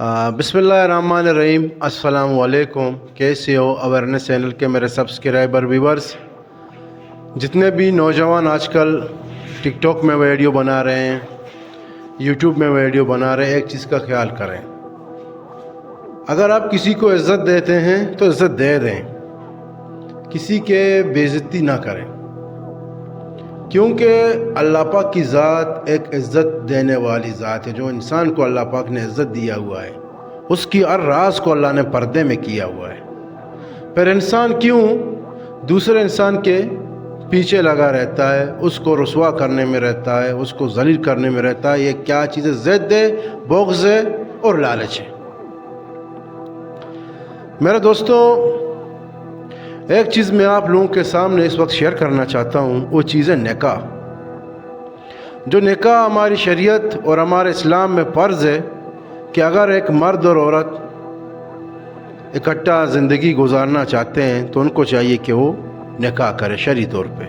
बिस्मिल्लाहिर्रहमानिर्रहीम। अस्सलाम वालेकुम। कैसे हो अवेयरनेस चैनल के मेरे सब्सक्राइबर व्यूवर्स। जितने भी नौजवान आजकल टिकटॉक में वीडियो बना रहे हैं, यूट्यूब में वीडियो बना रहे हैं, एक चीज़ का ख्याल करें। अगर आप किसी को इज़्ज़त देते हैं तो इज़्ज़त दे दें, किसी के बेइज्जती ना करें, क्योंकि अल्लाह पाक की ज़ात एक इज़्ज़त देने वाली ज़ात है। जो इंसान को अल्लाह पाक ने इज़्ज़त दिया हुआ है, उसकी हर राज को अल्लाह ने पर्दे में किया हुआ है। फिर इंसान क्यों दूसरे इंसान के पीछे लगा रहता है, उसको रुसवा करने में रहता है, उसको ज़लील करने में रहता है? ये क्या चीज़ है? ज़िद है, बुग़्ज़ है और लालच है। मेरे दोस्तों, एक चीज़ मैं आप लोगों के सामने इस वक्त शेयर करना चाहता हूँ, वो चीज़ है निकाह। जो निकाह हमारी शरीयत और हमारे इस्लाम में फ़र्ज़ है कि अगर एक मर्द और औरत इकट्ठा ज़िंदगी गुजारना चाहते हैं तो उनको चाहिए कि वो निकाह करे शरई तौर पे।